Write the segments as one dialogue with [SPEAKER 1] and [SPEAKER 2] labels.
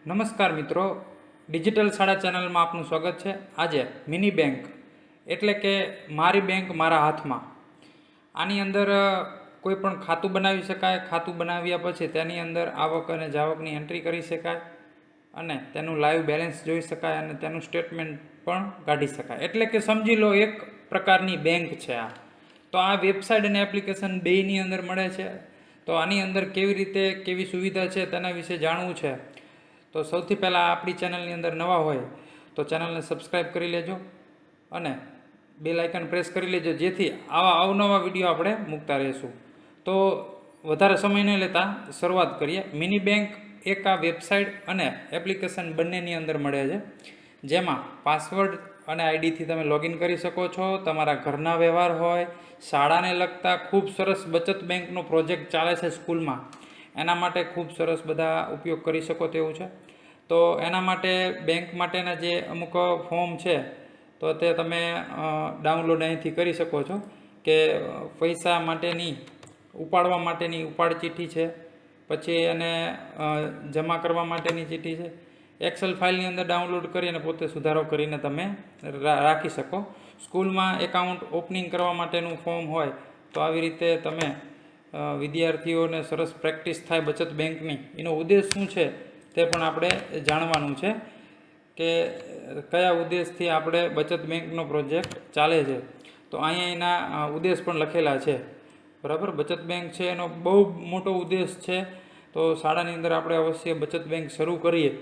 [SPEAKER 1] નમસ્કાર મિત્રો, ડિજિટલ શાળા ચેનલમાં આપનું સ્વાગત છે। આજે મિની બેંક એટલે કે મારી બેંક મારા હાથમાં, આની અંદર કોઈ પણ ખાતું બનાવી શકાય। ખાતું બનાવ્યા પછી તેની અંદર આવક અને જાવકની એન્ટ્રી કરી શકાય અને તેનું લાઈવ બેલેન્સ જોઈ શકાય અને તેનું સ્ટેટમેન્ટ પણ કાઢી શકાય। એટલે કે સમજી લો એક પ્રકારની બેંક છે આ। તો આ વેબસાઇટ અને એપ્લિકેશન બેયની અંદર મળે છે। તો આની અંદર કેવી રીતે કેવી સુવિધા છે તેના વિશે જાણવું છે। તો સૌથી પહેલાં આપણી ચેનલની અંદર નવા હોય તો ચેનલને સબસ્ક્રાઈબ કરી લેજો અને બેલ આઇકન પ્રેસ કરી લેજો, જેથી આવા અવનવા વિડીયો આપણે મૂકતા રહીશું। તો વધારે સમય નહીં લેતા શરૂઆત કરીએ। મિની બેંક એક આ વેબસાઇટ અને એપ્લિકેશન બંનેની અંદર મળે છે, જેમાં પાસવર્ડ અને આઈડીથી તમે લોગિન કરી શકો છો। તમારા ઘરના વ્યવહાર હોય, શાળાને લગતા ખૂબ સરસ બચત બેંકનો પ્રોજેક્ટ ચાલે છે સ્કૂલમાં, એના માટે ખૂબ સરસ બધા ઉપયોગ કરી શકો તેવું છે। તો એના માટે બેંક માટેના જે અમુક ફોર્મ છે તો તે તમે ડાઉનલોડ અહીંથી કરી શકો છો કે પૈસા માટેની ઉપાડવા માટેની ઉપાડ ચીઠ્ઠી છે, પછી એને જમા કરવા માટેની ચીઠ્ઠી છે। એક્સેલ ફાઇલની અંદર ડાઉનલોડ કરી અને પોતે સુધારો કરીને તમે રાખી શકો। સ્કૂલમાં એકાઉન્ટ ઓપનિંગ કરવા માટેનું ફોર્મ હોય તો આવી રીતે તમે વિદ્યાર્થીઓને સરસ પ્રેક્ટિસ થાય બચત બેંકની, એનો ઉદ્દેશ શું છે તે પણ આપણે જાણવાનું છે કે કયા ઉદ્દેશથી આપણે બચત બેંકનો પ્રોજેક્ટ ચાલે છે। તો અહીંયા એના ઉદ્દેશ પણ લખેલા છે, બરાબર। બચત બેંક છે એનો બહુ મોટો ઉદ્દેશ છે। તો શાળાની અંદર આપણે અવશ્ય બચત બેંક શરૂ કરીએ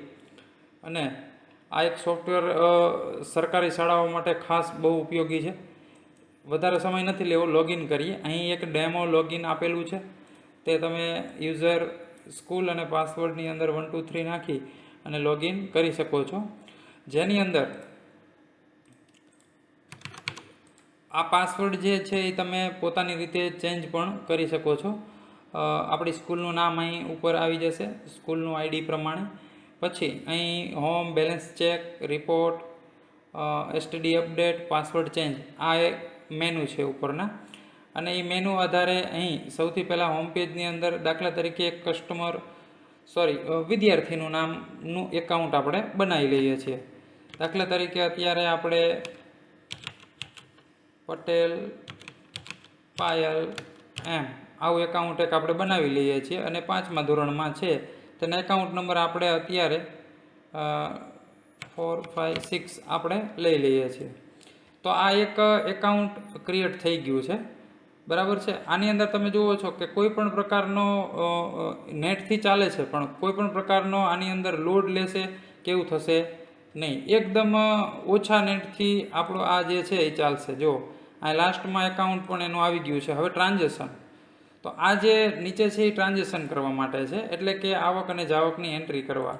[SPEAKER 1] અને આ એક સોફ્ટવેર સરકારી શાળાઓ માટે ખાસ બહુ ઉપયોગી છે। વધારે સમય નથી લેવો, લોગિન કરીએ। અહીં એક ડેમો લોગિન આપેલું છે, તે તમે યુઝર સ્કૂલ અને પાસવર્ડની અંદર 1 2 3 નાખી અને લોગિન કરી શકો છો, જેની અંદર આ પાસવર્ડ જે છે એ તમે પોતાની રીતે ચેન્જ પણ કરી શકો છો। આપણી સ્કૂલનું નામ અહીં ઉપર આવી જશે સ્કૂલનું આઈડી પ્રમાણે। પછી અહીં home, balance check, report, STD update, password change, આ એક મેનુ છે ઉપરના। અને એ મેનુ આધારે અહીં સૌથી પહેલાં હોમ પેજની અંદર દાખલા તરીકે એક વિદ્યાર્થીનું નામનું એકાઉન્ટ આપણે બનાવી લઈએ છીએ। દાખલા તરીકે અત્યારે આપણે પટેલ પાયલ એમ આવું એકાઉન્ટ એક આપણે બનાવી લઈએ છીએ અને 5મા ધોરણમાં છે, તેના એકાઉન્ટ નંબર આપણે અત્યારે 4 5 6 આપણે લઈ લઈએ છીએ। તો આ એક એકાઉન્ટ ક્રિએટ થઈ ગયું છે, બરાબર છે। આની અંદર તમે જુઓ છો કે કોઈ પણ પ્રકારનો નેટથી ચાલે છે, પણ કોઈ પણ પ્રકારનો આની અંદર લોડ લેશે કેવું થશે નહીં, એકદમ ઓછા નેટથી આપણો આ જે છે એ ચાલશે। જો આ લાસ્ટમાં એકાઉન્ટ પણ એનું આવી ગયું છે। હવે ટ્રાન્ઝેક્શન, તો આ જે નીચે છે એ ટ્રાન્ઝેક્શન કરવા માટે છે, એટલે કે આવક અને જાવકની એન્ટ્રી કરવા।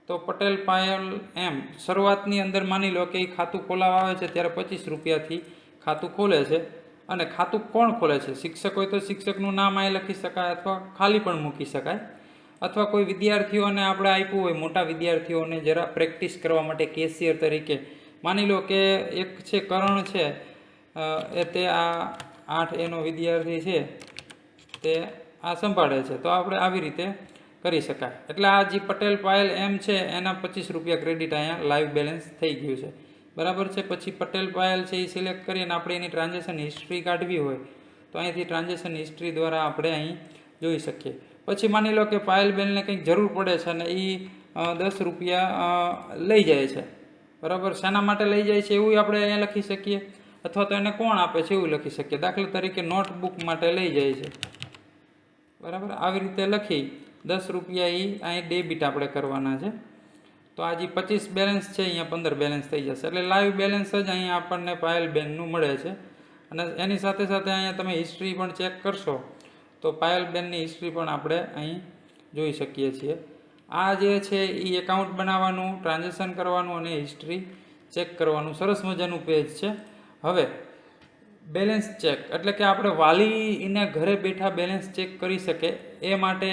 [SPEAKER 1] તો પટેલ પાયલ એમ શરૂઆતની અંદર માની લો કે એ ખાતું ખોલાવવા આવે છે ત્યારે 25 રૂપિયાથી ખાતું ખોલે છે। અને ખાતું કોણ ખોલે છે? શિક્ષક હોય તો શિક્ષકનું નામ અહીં લખી શકાય અથવા ખાલી પણ મૂકી શકાય, અથવા કોઈ વિદ્યાર્થીઓને આપણે આપ્યું હોય, મોટા વિદ્યાર્થીઓને જરા પ્રેક્ટિસ કરવા માટે કેશિયર તરીકે, માની લો કે એક છે કરણ છે, તે આ 8A નો વિદ્યાર્થી છે, તે આ સંભાળે છે, તો આપણે આવી રીતે કરી શકાય। એટલે આ જે પટેલ પાયલ એમ છે એના 25 રૂપિયા ક્રેડિટ અહીંયા લાઈવ બેલેન્સ થઈ ગયું છે, બરાબર છે। પછી પટેલ પાયલ છે એ સિલેક્ટ કરીને આપણે એની ટ્રાન્ઝેક્શન હિસ્ટ્રી કાઢવી હોય તો અહીંથી ટ્રાન્ઝેક્શન હિસ્ટ્રી દ્વારા આપણે અહીં જોઈ શકીએ। પછી માની લો કે પાયલબેનને કંઈક જરૂર પડે છે અને એ 10 રૂપિયા લઈ જાય છે, બરાબર। શેના માટે લઈ જાય છે એવું આપણે અહીંયા લખી શકીએ, અથવા તો એને કોણ આપે છે એવું લખી શકીએ। દાખલા તરીકે નોટબુક માટે લઈ જાય છે, બરાબર। આવી રીતે લખી 10 રૂપિયા એ અહીં ડેબિટ આપણે કરવાના છે। તો આ જે 25 બેલેન્સ છે અહીંયા 15 બેલેન્સ થઈ જશે, એટલે લાઈવ બેલેન્સ જ અહીંયા આપણને પાયલબેનનું મળે છે। અને એની સાથે સાથે અહીંયા તમે હિસ્ટ્રી પણ ચેક કરશો તો પાયલબેનની હિસ્ટ્રી પણ આપણે અહીં જોઈ શકીએ છીએ। આ જે છે એ એકાઉન્ટ બનાવવાનું, ટ્રાન્ઝેક્શન કરવાનું અને હિસ્ટ્રી ચેક કરવાનું સરસ મજાનું પેજ છે। હવે બેલેન્સ ચેક એટલે કે આપણે વાલી એને ઘરે બેઠા બેલેન્સ ચેક કરી શકે એ માટે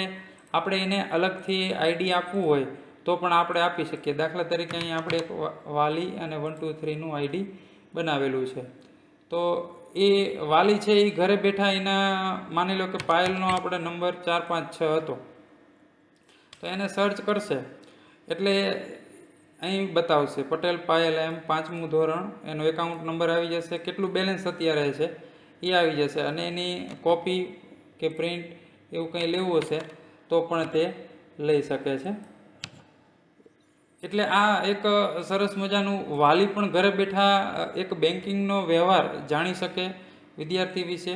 [SPEAKER 1] આપણે એને અલગથી આઈડી આપવું હોય તો પણ આપણે આપી શકીએ। દાખલા તરીકે અહીં આપણે એક વાલી અને 1 2 3 નું આઈડી બનાવેલું છે, તો એ વાલી છે એ ઘરે બેઠા એના માની લો કે પાયલનો આપણે નંબર 4 5 6 હતો, તો એને સર્ચ કરશે એટલે અહીં બતાવશે પટેલ પાયલ એમ 5મું ધોરણ, એનો એકાઉન્ટ નંબર આવી જશે, કેટલું બેલેન્સ અત્યારે છે એ આવી જશે, અને એની કોપી કે પ્રિન્ટ એવું કંઈ લેવું હશે તો પણ તે લઈ શકે છે. એટલે આ એક સરસ મજાનું વાલી પણ ઘરે બેઠા એક બેન્કિંગનો વ્યવહાર જાણી શકે વિદ્યાર્થી વિશે,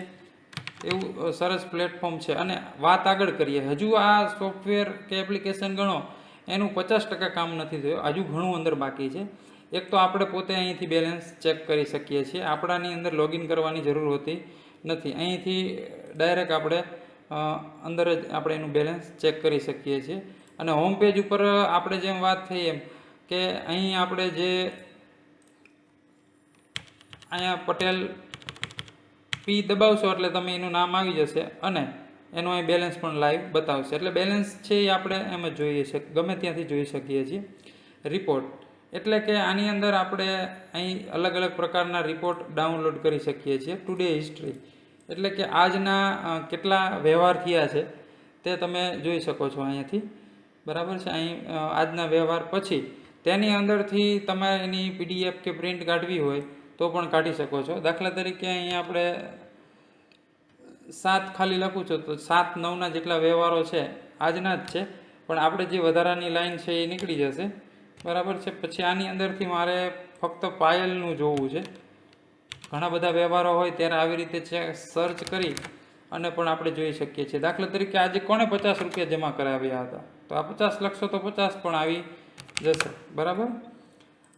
[SPEAKER 1] એવું સરસ પ્લેટફોર્મ છે. અને વાત આગળ કરીએ, હજુ આ સોફ્ટવેર કે એપ્લિકેશન ગણો એનું 50% કામ નથી થયું, હજુ ઘણું અંદર બાકી છે. એક તો આપણે પોતે અહીંથી બેલેન્સ ચેક કરી શકીએ છીએ, આપણાની અંદર લોગિન કરવાની જરૂર હોતી નથી, અહીંથી ડાયરેક્ટ આપણે અંદર જ આપણે એનું બેલેન્સ ચેક કરી શકીએ છીએ. અને હોમ પેજ ઉપર આપણે જેમ વાત થઈ એમ કે અહીં આપણે જે અહીંયા પટેલ પી દબાવશો એટલે તમે એનું નામ આવી જશે, અને એનું અહીં બેલેન્સ પણ લાઈવ બતાવશે. એટલે બેલેન્સ છે એ આપણે એમ જ જોઈએ છે, ગમે ત્યાંથી જોઈ શકીએ છીએ. રિપોર્ટ એટલે કે આની અંદર આપણે અહીં અલગ અલગ પ્રકારના રિપોર્ટ ડાઉનલોડ કરી શકીએ છીએ. ટુડે હિસ્ટ્રી એટલે કે આજના કેટલા વ્યવહાર થયા છે તે તમે જોઈ શકો છો અહીંયાથી, બરાબર છે. અહીં આજના વ્યવહાર પછી તેની અંદરથી તમે એની PDF કે પ્રિન્ટ કાઢવી હોય તો પણ કાઢી શકો છો. દાખલા તરીકે અહીં આપણે 7 ખાલી લખું છું તો 7, 9ના જેટલા વ્યવહારો છે આજના જ છે, પણ આપણે જે વધારાની લાઈન છે એ નીકળી જશે, બરાબર છે. પછી આની અંદરથી મારે ફક્ત પાયલનું જોવું છે, ઘણા બધા વ્યવહારો હોય ત્યારે આવી રીતે સર્ચ કરી અને પણ આપણે જોઈ શકીએ છીએ. દાખલા તરીકે આજે કોણે 50 રૂપિયા જમા કરાવ્યા હતા, તો આ 50 લખશો તો 50 પણ આવી જશે, બરાબર.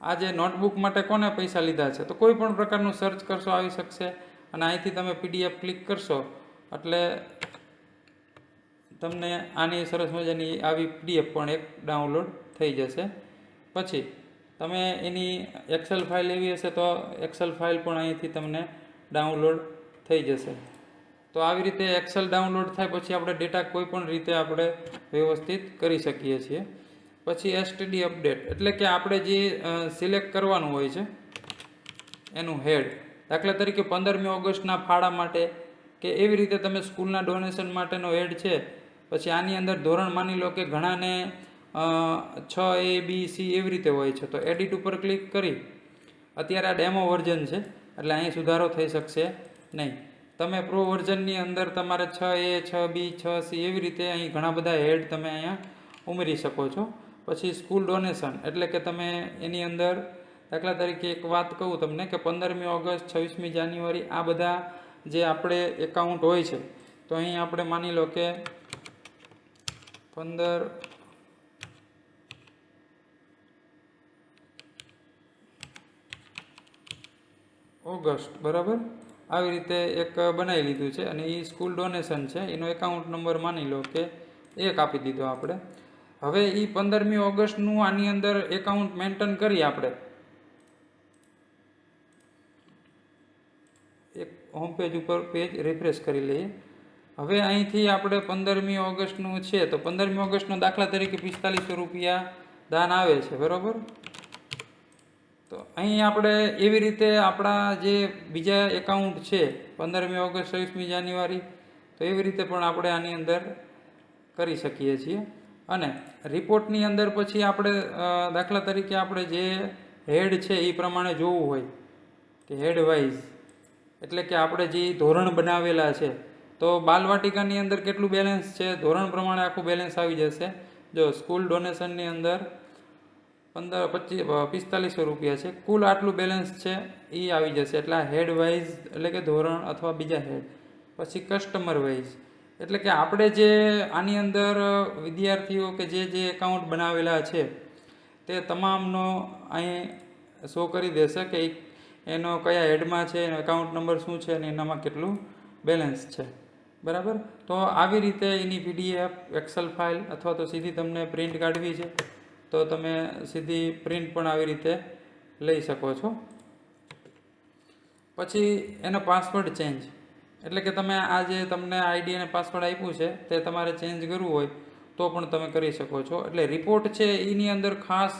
[SPEAKER 1] આજે નોટબુક માટે કોને પૈસા લીધા છે, તો કોઈ પણ પ્રકારનું સર્ચ કરશો આવી શકશે. અને અહીંથી તમે PDF ક્લિક કરશો એટલે તમને આની સરસ મજાની આવી PDF પણ એક ડાઉનલોડ થઈ જશે. પછી તમે એની એક્સેલ ફાઇલ લેવી હશે તો એક્સેલ ફાઇલ પણ અહીંથી તમને ડાઉનલોડ થઈ જશે. તો આવી રીતે એક્સેલ ડાઉનલોડ થાય પછી આપણે ડેટા કોઈ પણ રીતે આપણે વ્યવસ્થિત કરી શકીએ છીએ. પછી STD અપડેટ એટલે કે આપણે જે સિલેક્ટ કરવાનું હોય છે એનું હેડ, દાખલા તરીકે 15મી ઓગસ્ટના ફાળા માટે કે એવી રીતે તમે સ્કૂલના ડોનેશન માટેનો હેડ છે. પછી આની અંદર ધોરણ માની લો કે ઘણાને 6A B C એવી રીતે હોય છે, તો એડિટ ઉપર ક્લિક કરી, અત્યારે આ ડેમો વર્ઝન છે એટલે અહીં સુધારો થઈ શકશે નહીં. તમે પ્રો વર્ઝનની અંદર તમારે 6A 6B 6C એવી રીતે અહીં ઘણા બધા હેડ તમે અહીંયા ઉમેરી શકો છો. પછી સ્કૂલ ડોનેશન એટલે કે તમે એની અંદર દાખલા તરીકે એક વાત કહું તમને કે 15મી ઓગસ્ટ 26મી જાન્યુઆરી આ બધા જે આપણે એકાઉન્ટ હોય છે, તો અહીં આપણે માની લો કે 15 ઓગસ્ટ બરાબર આવી રીતે એક બનાવી લીધું છે, અને એ સ્કૂલ ડોનેશન છે, એનો એકાઉન્ટ નંબર માની લો કે 1 આપી દીધો આપણે. હવે એ 15મી ઓગસ્ટનું આની અંદર એકાઉન્ટ મેન્ટેન કરી આપણે એક હોમ પેજ ઉપર પેજ રિફ્રેશ કરી લઈએ. હવે અહીંથી આપણે 15મી ઓગસ્ટનું છે તો 15મી ઓગસ્ટનો દાખલા તરીકે 4500 રૂપિયા દાન આવે છે, બરાબર. તો અહીં આપણે એવી રીતે આપણા જે બીજા એકાઉન્ટ છે 15મી ઓગસ્ટ 26મી જાન્યુઆરી, તો એવી રીતે પણ આપણે આની અંદર કરી શકીએ છીએ. અને રિપોર્ટની અંદર પછી આપણે દાખલા તરીકે આપણે જે હેડ છે એ પ્રમાણે જોવું હોય કે હેડ વાઇઝ એટલે કે આપણે જે ધોરણ બનાવેલા છે, તો બાલવાટિકાની અંદર કેટલું બેલેન્સ છે, ધોરણ પ્રમાણે આખું બેલેન્સ આવી જશે. જો સ્કૂલ ડોનેશનની અંદર 4500 રૂપિયા છે, કુલ આટલું બેલેન્સ છે એ આવી જશે. એટલે આ હેડ વાઇઝ એટલે કે ધોરણ અથવા બીજા હેડ. પછી કસ્ટમર વાઇઝ એટલે કે આપણે જે આની અંદર વિદ્યાર્થીઓ કે જે એકાઉન્ટ બનાવેલા છે તે તમામનો અહીં શો કરી દેશે કે એનો કયા હેડમાં છે, એનો એકાઉન્ટ નંબર શું છે અને એનામાં કેટલું બેલેન્સ છે, બરાબર. તો આવી રીતે એની PDF એક્સેલ ફાઇલ અથવા તો સીધી તમને પ્રિન્ટ કાઢવી છે તો તમે સીધી પ્રિન્ટ પણ આવી રીતે લઈ શકો છો. પછી એનો પાસવર્ડ ચેન્જ એટલે કે તમે આ જે તમને ID અને પાસવર્ડ આપ્યું છે તે તમારે ચેન્જ કરવું હોય તો પણ તમે કરી શકો છો. એટલે રિપોર્ટ છે એની અંદર ખાસ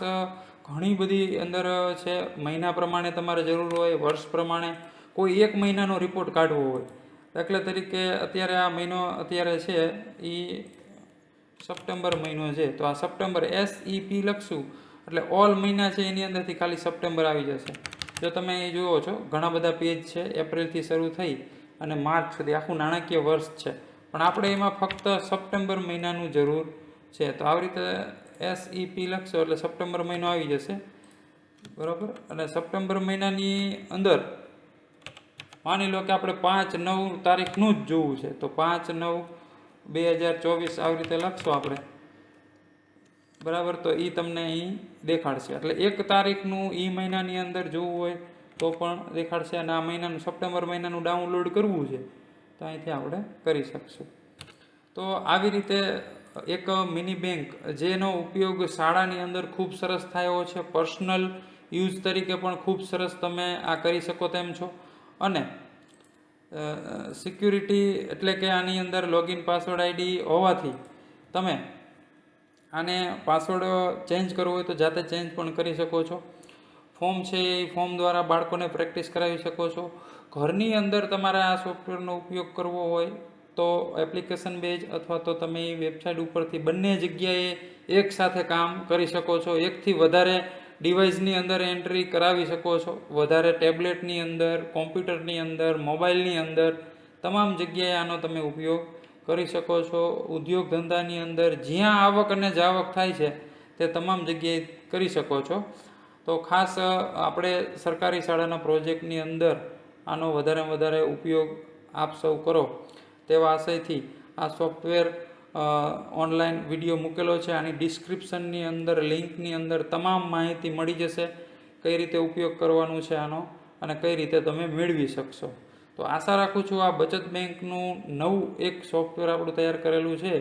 [SPEAKER 1] ઘણી બધી અંદર છે, મહિના પ્રમાણે તમારે જરૂર હોય, વર્ષ પ્રમાણે કોઈ એક મહિનાનો રિપોર્ટ કાઢવો હોય. દાખલા તરીકે અત્યારે આ મહિનો અત્યારે છે એ સપ્ટેમ્બર મહિનો છે તો આ સપ્ટેમ્બર SEP લખશું એટલે ઓલ મહિના છે એની અંદરથી ખાલી સપ્ટેમ્બર આવી જશે. જો તમે એ જુઓ છો ઘણા બધા પેજ છે એપ્રિલથી શરૂ થઈ અને માર્ચ સુધી આખું નાણાકીય વર્ષ છે, પણ આપણે એમાં ફક્ત સપ્ટેમ્બર મહિનાનું જરૂર છે. તો આવી રીતે SEP લખશો એટલે સપ્ટેમ્બર મહિનો આવી જશે, બરાબર. અને સપ્ટેમ્બર મહિનાની અંદર માની લો કે આપણે 5/9 તારીખનું જ જોવું છે તો 5/9/2024 આવી રીતે લખશો આપણે, બરાબર. તો એ તમને અહીં દેખાડશે. એટલે 1 તારીખનું એ મહિનાની અંદર જોવું હોય તો પણ દેખાડશે, અને આ મહિનાનું સપ્ટેમ્બર મહિનાનું ડાઉનલોડ કરવું છે તો અહીંથી આપણે કરી શકશું. તો આવી રીતે એક મિની બેંક જેનો ઉપયોગ શાળાની અંદર ખૂબ સરસ થયો છે, પર્સનલ યુઝ તરીકે પણ ખૂબ સરસ તમે આ કરી શકો તેમ છો. અને સિક્યુરિટી એટલે કે આની અંદર લોગિન પાસવર્ડ આઈડી હોવાથી તમે આને પાસવર્ડ ચેન્જ કરવો હોય તો જાતે ચેન્જ પણ કરી શકો છો. ફોર્મ છે એ ફોર્મ દ્વારા બાળકોને પ્રેક્ટિસ કરાવી શકો છો. ઘરની અંદર તમારે આ સોફ્ટવેરનો ઉપયોગ કરવો હોય તો એપ્લિકેશન બેઝ અથવા તો તમે એ વેબસાઇટ ઉપરથી બંને જગ્યાએ એક સાથે કામ કરી શકો છો. એકથી વધારે ડિવાઇસની અંદર એન્ટ્રી કરાવી શકો છો, વધારે ટેબ્લેટની અંદર, કોમ્પ્યુટરની અંદર, મોબાઈલની અંદર, તમામ જગ્યાએ આનો તમે ઉપયોગ કરી શકો છો. ઉદ્યોગ ધંધાની અંદર જ્યાં આવક અને જાવક થાય છે તે તમામ જગ્યાએ કરી શકો છો. તો ખાસ આપણે સરકારી શાળાના પ્રોજેક્ટની અંદર આનો વધારે ઉપયોગ આપ સૌ કરો તેવા આશયથી આ સોફ્ટવેર ઓનલાઈન વિડીયો મૂકેલો છે. આની ડિસ્ક્રિપ્શનની અંદર લિંકની અંદર તમામ માહિતી મળી જશે, કઈ રીતે ઉપયોગ કરવાનું છે આનો અને કઈ રીતે તમે મેળવી શકશો. તો આશા રાખું છું આ બચત બેંકનું નવું એક સોફ્ટવેર આપણું તૈયાર કરેલું છે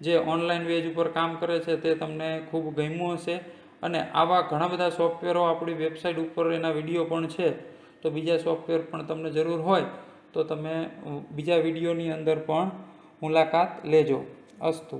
[SPEAKER 1] જે ઓનલાઈન વેજ ઉપર કામ કરે છે તે તમને ખૂબ ગમ્યું હશે. અને આવા ઘણા બધા સોફ્ટવેરો આપણી વેબસાઇટ ઉપર એના વિડીયો પણ છે, તો બીજા સોફ્ટવેર પણ તમને જરૂર હોય તો તમે બીજા વિડીયોની અંદર પણ મુલાકાત લેજો. અસ્તુ.